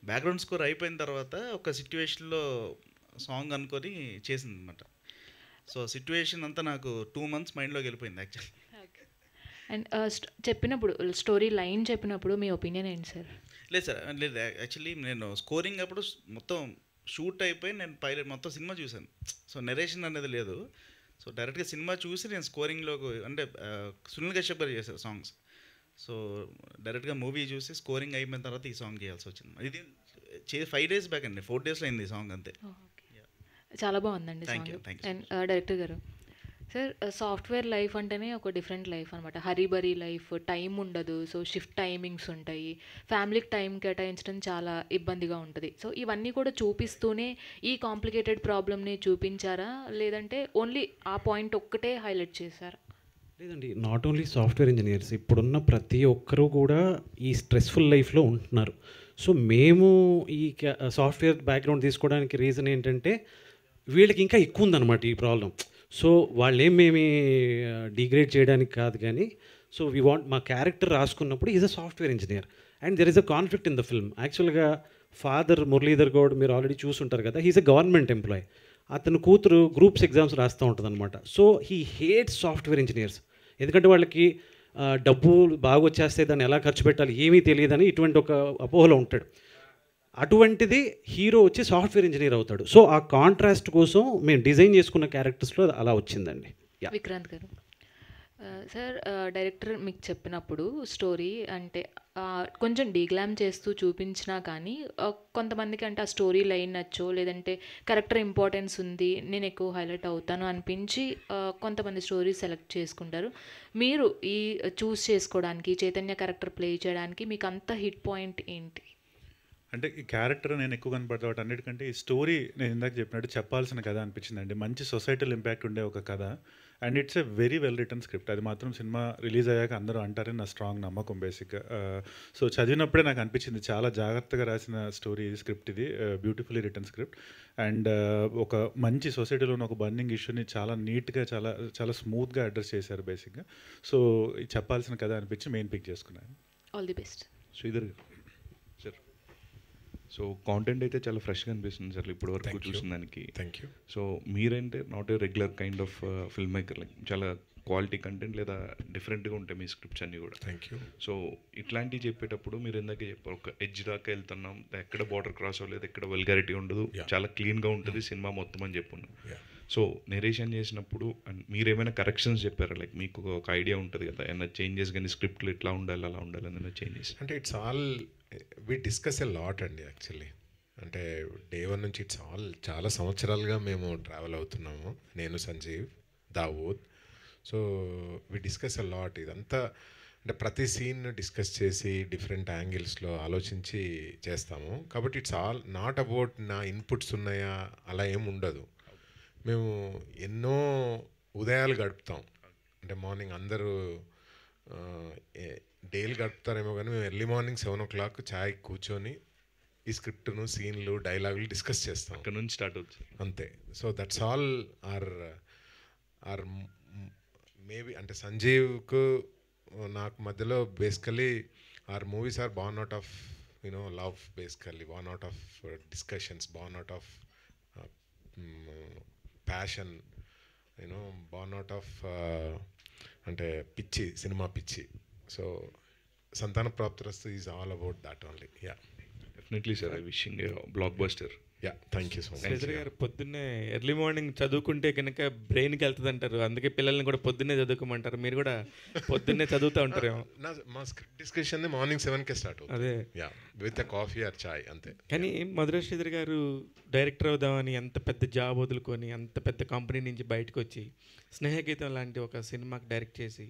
బ్యాక్గ్రౌండ్ స్కోర్ అయిపోయిన తర్వాత ఒక సిట్యువేషన్లో సాంగ్ అనుకొని చేసింది అనమాట. సో సిట్యువేషన్ అంతా నాకు 2 months మైండ్లోకి వెళ్ళిపోయింది యాక్చువల్లీ. అండ్ చెప్పినప్పుడు స్టోరీ లైన్ చెప్పినప్పుడు మీ ఒపీనియన్ ఏంటి సార్? లేదు సార్, లేదు యాక్చువల్లీ నేను స్కోరింగ్ అప్పుడు మొత్తం షూట్ అయిపోయి నేను పైలట్ మొత్తం సినిమా చూశాను. సో నెరేషన్ అనేది లేదు. సో డైరెక్ట్గా సినిమా చూసి నేను స్కోరింగ్లోకి అంటే సునీల్ కశ్యప్ గారు చేశారు సాంగ్స్. సో డైరెక్ట్గా మూవీ చూసి స్కోరింగ్ అయిపోయిన తర్వాత ఈ సాంగ్ చేయాల్సి వచ్చింది. ఇది 5 days బ్యాక్ అండి, 4 daysలో అయింది ఈ సాంగ్ అంతే. చాలా బాగుందండి సాంగ్. అండ్ డైరెక్టర్ గారు సార్, సాఫ్ట్వేర్ లైఫ్ అంటేనే ఒక డిఫరెంట్ లైఫ్ అనమాట, హరీబరీ లైఫ్, టైం ఉండదు. సో షిఫ్ట్ టైమింగ్స్ ఉంటాయి, ఫ్యామిలీకి టైం కేటాయించడం చాలా ఇబ్బందిగా ఉంటుంది. సో ఇవన్నీ కూడా చూపిస్తూనే ఈ కాంప్లికేటెడ్ ప్రాబ్లమ్ని చూపించారా, లేదంటే ఓన్లీ ఆ పాయింట్ ఒక్కటే హైలైట్ చేశారా? లేదండి, నాట్ ఓన్లీ సాఫ్ట్వేర్ ఇంజనీర్స్, ఇప్పుడున్న ప్రతి ఒక్కరూ కూడా ఈ స్ట్రెస్ఫుల్ లైఫ్లో ఉంటున్నారు. సో మేము ఈ సాఫ్ట్వేర్ బ్యాక్గ్రౌండ్ తీసుకోవడానికి రీజన్ ఏంటంటే వీళ్ళకి ఇంకా ఎక్కువ ఉందన్నమాట ఈ ప్రాబ్లం. సో వాళ్ళేమేమి డిగ్రేడ్ చేయడానికి కాదు, కానీ సో వీ వాంట్, మా క్యారెక్టర్ రాసుకున్నప్పుడు is a software engineer and there is a conflict in the film. యాక్చువల్గా ఫాదర్ మురళీధర్ గౌడ్ మీరు ఆల్రెడీ చూసుంటారు కదా, హీస్ అ గవర్నమెంట్ ఎంప్లాయ్. అతను కూతురు గ్రూప్స్ ఎగ్జామ్స్ రాస్తూ ఉంటుంది అనమాట. So he hates software engineers, ఎందుకంటే వాళ్ళకి డబ్బు బాగా వచ్చేస్తే దాన్ని ఎలా ఖర్చు పెట్టాలి ఏమీ తెలియదని ఇటువంటి ఒక అపోహలో ఉంటాడు. అటువంటిది హీరో వచ్చి సాఫ్ట్వేర్ ఇంజనీర్ అవుతాడు. సో ఆ కాంట్రాస్ట్ కోసం మేము డిజైన్ చేసుకున్న క్యారెక్టర్స్లో అలా వచ్చిందండి. విక్రాంత్ గారు సార్, డైరెక్టర్ మీకు చెప్పినప్పుడు స్టోరీ అంటే కొంచెం డీగ్లామ్ చేస్తూ చూపించినా కానీ కొంతమందికి అంటే ఆ స్టోరీ లైన్ నచ్చో, లేదంటే క్యారెక్టర్ ఇంపార్టెన్స్ ఉంది నేను ఎక్కువ హైలైట్ అవుతాను అనిపించి కొంతమంది స్టోరీ సెలెక్ట్ చేసుకుంటారు. మీరు ఈ చూస్ చేసుకోవడానికి, చైతన్య క్యారెక్టర్ ప్లే చేయడానికి మీకు అంత హిట్ పాయింట్ ఏంటి? అంటే ఈ క్యారెక్టర్ నేను ఎక్కువ కనపడతా వాటి అన్నిటికంటే ఈ స్టోరీ నేను ఇందాక చెప్పినట్టు చెప్పాల్సిన కథ అనిపించిందండి. మంచి సొసైటల్ ఇంపాక్ట్ ఉండే ఒక కథ and it's a very well return script. అది మాత్రం సినిమా రిలీజ్ అయ్యాక అందరూ అంటారని నా స్ట్రాంగ్ నమ్మకం బేసిక్గా. సో చదివినప్పుడే నాకు అనిపించింది చాలా జాగ్రత్తగా రాసిన స్టోరీ స్క్రిప్ట్ ఇది, బ్యూటిఫుల్లీ రిటర్న్ స్క్రిప్ట్. అండ్ ఒక మంచి సొసైటీలో ఉన్న ఒక బర్నింగ్ ఇష్యూని చాలా నీట్గా చాలా చాలా స్మూత్గా అడ్రస్ చేశారు బేసిక్గా. సో చెప్పాల్సిన కథ అనిపించి మెయిన్ పిక్ చేసుకున్నాను. All the best. శ్రీధర్ గారు సార్, సో కాంటెంట్ అయితే చాలా ఫ్రెష్గా అనిపిస్తుంది సార్ ఇప్పుడు వరకు చూసిన దానికి. Thank you. సో మీరంటే not a regular kind of film maker, like చాలా క్వాలిటీ కంటెంట్ లేదా డిఫరెంట్గా ఉంటాయి మీ స్క్రిప్ట్స్ అన్నీ కూడా. Thank you. సో ఇట్లాంటివి చెప్పేటప్పుడు మీరు ఇందాకే చెప్పారు ఒక ఎడ్జ్ దాకా వెళ్తున్నాం, ఎక్కడ బార్డర్ క్రాస్ అవ్వలేదు, ఎక్కడ వల్గారిటీ ఉండదు, చాలా క్లీన్గా ఉంటుంది సినిమా మొత్తం అని చెప్పున్నాం. సో నెరేషన్ చేసినప్పుడు మీరేమైనా కరెక్షన్స్ చెప్పారా? లైక్ మీకు ఒక ఐడియా ఉంటుంది కదా ఏమైనా చేంజెస్, కానీ స్క్రిప్ట్లో ఇట్లా ఉండాలి అలా ఉండాలి ఏమైనా చేంజెస్? అంటే it's all we discuss a lot అండి యాక్చువల్లీ. అంటే డే వన్ నుంచి ఇట్స్ ఆల్ చాలా సంవత్సరాలుగా మేము ట్రావెల్ అవుతున్నాము, నేను, Sanjeev, Dawood. So we discuss a lot. ఇదంతా అంటే ప్రతి సీన్ డిస్కస్ చేసి డిఫరెంట్ యాంగిల్స్లో ఆలోచించి చేస్తాము. కాబట్టి ఇట్స్ ఆల్ నాట్ అబౌట్ నా ఇన్పుట్స్ ఉన్నాయా అలా ఏమి ఉండదు. మేము ఎన్నో ఉదయాలు గడుపుతాం. అంటే మార్నింగ్ అందరూ డైలీ గడుపుతారేమో కానీ మేము ఎర్లీ మార్నింగ్ 7 o'clock ఛాయ్ కూర్చొని ఈ స్క్రిప్ట్ను, సీన్లు, డైలాగులు డిస్కస్ చేస్తాం. అక్కడ నుంచి స్టార్ట్ అవుతుంది అంతే. So that's all or maybe అంటే సంజీవ్కు నాకు మధ్యలో basically our movies are born out of love, basically born out of discussions, born out of passion, born out of అంటే పిచ్చి, సినిమా పిచ్చి. So Santhana Prapthirasthu is all about that only. Yeah, definitely sir. I wishing blockbuster. Yeah, thank you so much. Sridhar garu పొద్దున్నే early morning చదువుకుంటే కనుక బ్రెయిన్కి వెళ్తుంది అంటారు, అందుకే పిల్లల్ని కూడా పొద్దున్నే చదువుకోమంటారు. మీరు కూడా పొద్దున్నే చదువుతూ ఉంటారేమో. మా స్క్రిప్ట్ డిస్కషన్ మార్నింగ్ 7కే స్టార్ట్ అవుతుంది. అదే, యా, విత్ కాఫీ ఆర్ చాయ్ అంతే. కానీ మధుర శ్రీధర్ గారు డైరెక్టర్ అవుదామని ఎంత పెద్ద జాబ్ వదులుకొని అంత పెద్ద కంపెనీ నుంచి బయటకు వచ్చి స్నేహగీతం లాంటి ఒక సినిమాకి డైరెక్ట్ చేసి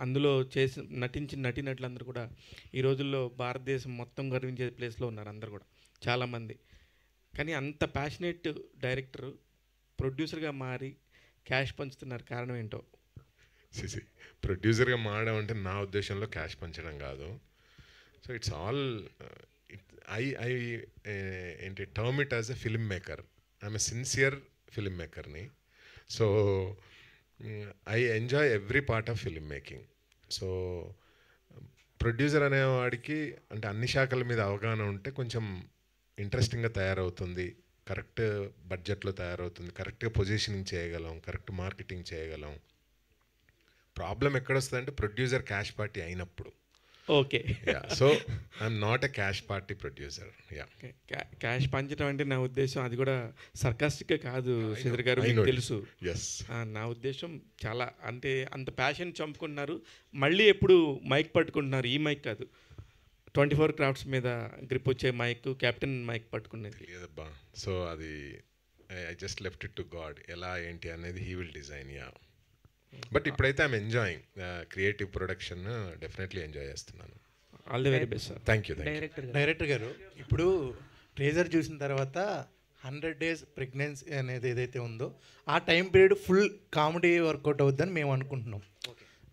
అందులో చేసి నటించిన నటీనటులందరూ కూడా ఈ రోజుల్లో భారతదేశం మొత్తం గర్వించే ప్లేస్లో ఉన్నారు అందరు కూడా చాలామంది. కానీ అంత ప్యాషనేట్ డైరెక్టర్ ప్రొడ్యూసర్గా మారి క్యాష్ పంచుతున్నారు, కారణం ఏంటో? ప్రొడ్యూసర్గా మారడం అంటే నా ఉద్దేశంలో క్యాష్ పంచడం కాదు. సో ఇట్స్ ఆల్ ఐ ఏంటి term it as a film maker. I'm a sincere film మేకర్ని. So I enjoy every part of film making. So producer అనేవాడికి అంటే అన్ని శాఖల మీద అవగాహన ఉంటే కొంచెం ఇంట్రెస్టింగ్గా తయారవుతుంది, కరెక్ట్ బడ్జెట్లో తయారవుతుంది, కరెక్ట్గా పొజిషనింగ్ చేయగలం, కరెక్ట్ మార్కెటింగ్ చేయగలం. ప్రాబ్లం ఎక్కడొస్తుందంటే ప్రొడ్యూసర్ క్యాష్ పార్టీ అయినప్పుడు. Okay, so I'm not a cash party producer. Yeah, cash పంచడం అంటే నా ఉద్దేశం అది కూడా సర్కాస్టిక్గా కాదు శ్రీధర్ గారు, మీకు తెలుసు. నా ఉద్దేశం చాలా అంటే అంత ప్యాషన్ చంపుకుంటున్నారు, మళ్ళీ ఎప్పుడు మైక్ పట్టుకుంటున్నారు. ఈ మైక్ కాదు, 24 క్రాఫ్ట్స్ మీద గ్రిప్ వచ్చే మైక్, కెప్టెన్ మైక్ పట్టుకునేది తెలియదబ్బా. సో అది I just left it to God, ఎలా ఏంటి అనేది he will design. Yeah, but ఇప్పుడైతే I'm enjoying creative production, definitely enjoy చేస్తున్నాను. All the very best sir. Thank you. Director garu, ఇప్పుడు ట్రేజర్ చూసిన తర్వాత 100 days ప్రెగ్నెన్సీ అనేది ఏదైతే ఉందో ఆ time period full comedy work out అవుద్దని మేము అనుకుంటున్నాం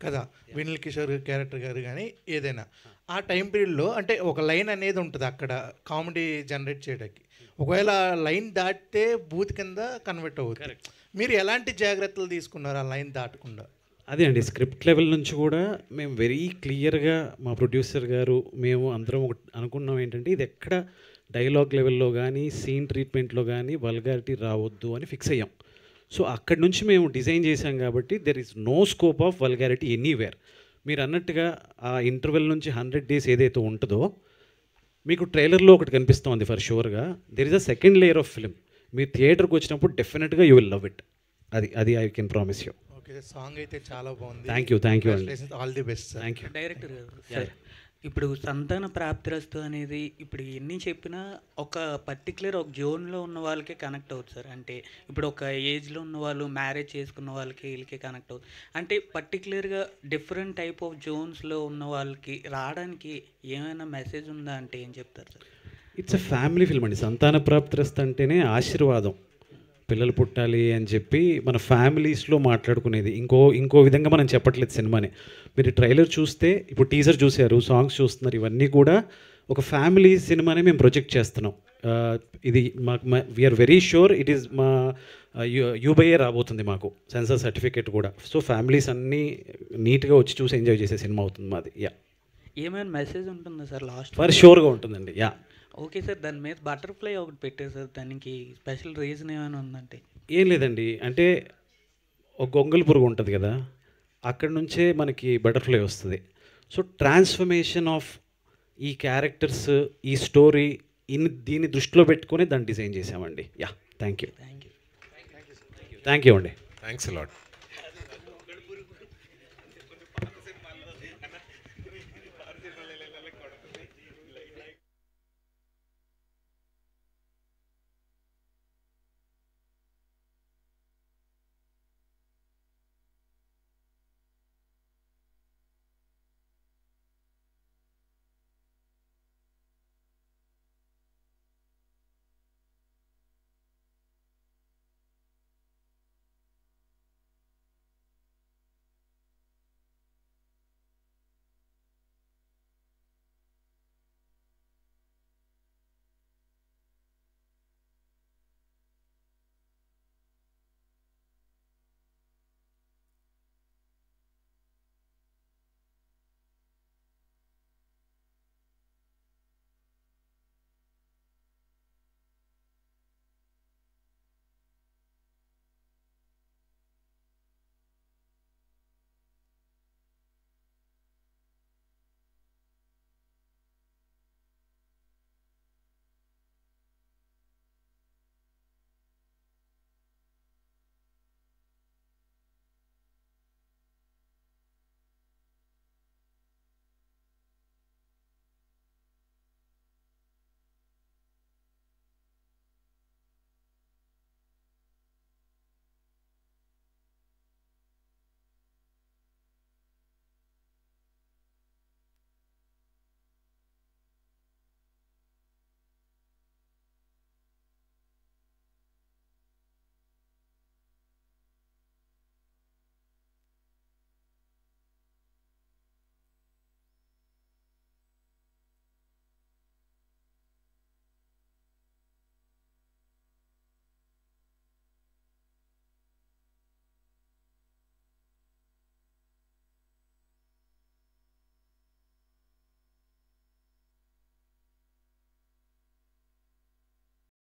కదా. వినిల్ కిషోర్ క్యారెక్టర్ గారు కానీ ఏదైనా ఆ టైం పీరియడ్లో అంటే ఒక లైన్ అనేది ఉంటుంది అక్కడ కామెడీ జనరేట్ చేయడానికి. ఒకవేళ లైన్ దాటితే బూత్ కింద కన్వర్ట్ అవుతుంది. మీరు ఎలాంటి జాగ్రత్తలు తీసుకున్నారు ఆ లైన్ దాటకుండా? అదే అండి, స్క్రిప్ట్ లెవెల్ నుంచి కూడా మేము వెరీ క్లియర్గా మా ప్రొడ్యూసర్ గారు మేము అందరం ఒకటి అనుకున్నాం ఏంటంటే ఇది ఎక్కడ డైలాగ్ లెవెల్లో కానీ సీన్ ట్రీట్మెంట్లో కానీ వల్గారిటీ రావద్దు అని ఫిక్స్ అయ్యాం. సో అక్కడి నుంచి మేము డిజైన్ చేసాం కాబట్టి there is no scope of vulgarity anywhere. మీరు అన్నట్టుగా ఆ ఇంటర్వెల్ నుంచి 100 days ఏదైతే ఉంటుందో మీకు ట్రైలర్లో ఒకటి కనిపిస్తుంది ఫర్ షూర్గా. There is a second layer of film. మీరు థియేటర్కి వచ్చినప్పుడు డెఫినెట్గా యూ విల్ లవ్ ఇట్. అది I can promise you. Okay, song అయితే చాలా బాగుంది. థ్యాంక్ యూ అండి. All the best. Thank you. Director garu, ఇప్పుడు సంతాన ప్రాప్తిరస్తు అనేది ఇప్పుడు ఎన్ని చెప్పినా ఒక పర్టికులర్ ఒక జోన్లో ఉన్న వాళ్ళకే కనెక్ట్ అవుతుంది సార్. అంటే ఇప్పుడు ఒక ఏజ్లో ఉన్న వాళ్ళు, మ్యారేజ్ చేసుకున్న వాళ్ళకి వీళ్ళకి కనెక్ట్ అవుతుంది. అంటే పర్టికులర్గా డిఫరెంట్ టైప్ ఆఫ్ జోన్స్లో ఉన్న వాళ్ళకి రావడానికి ఏమైనా మెసేజ్ ఉందా అంటే ఏం చెప్తారు sir? It's a family film అండి. సంతాన ప్రాప్తిరస్త అంటేనే ఆశీర్వాదం, పిల్లలు పుట్టాలి అని చెప్పి మన ఫ్యామిలీస్లో మాట్లాడుకునేది. ఇంకో విధంగా మనం చెప్పట్లేదు సినిమాని. మీరు ట్రైలర్ చూస్తే, ఇప్పుడు టీజర్ చూశారు, సాంగ్స్ చూస్తున్నారు, ఇవన్నీ కూడా ఒక ఫ్యామిలీ సినిమాని మేము ప్రొజెక్ట్ చేస్తున్నాం. ఇది మాకు we are very sure it is మా యూబైఏ రాబోతుంది మాకు సెన్సార్ సర్టిఫికేట్ కూడా. సో ఫ్యామిలీస్ అన్నీ నీట్గా వచ్చి చూసి ఎంజాయ్ చేసే సినిమా అవుతుంది మాది. యా, ఏమైనా మెసేజ్ ఉంటుందా సార్ లాస్ట్? ఫర్ షూర్గా ఉంటుందండి. Yeah, okay sir. దాని మీద బటర్ఫ్లై ఒకటి పెట్టారు సార్, దానికి స్పెషల్ రీజన్ ఏమైనా ఉందంటే? ఏం లేదండి, అంటే ఒక గొంగళి పురుగు ఉంటుంది కదా, అక్కడ నుంచే మనకి బటర్ఫ్లై వస్తుంది. సో ట్రాన్స్ఫర్మేషన్ ఆఫ్ ఈ క్యారెక్టర్స్, ఈ స్టోరీ, దీన్ని దృష్టిలో పెట్టుకొని దాన్ని డిజైన్ చేసామండి. Yeah, thank you. Thank you అండి. Thanks allot.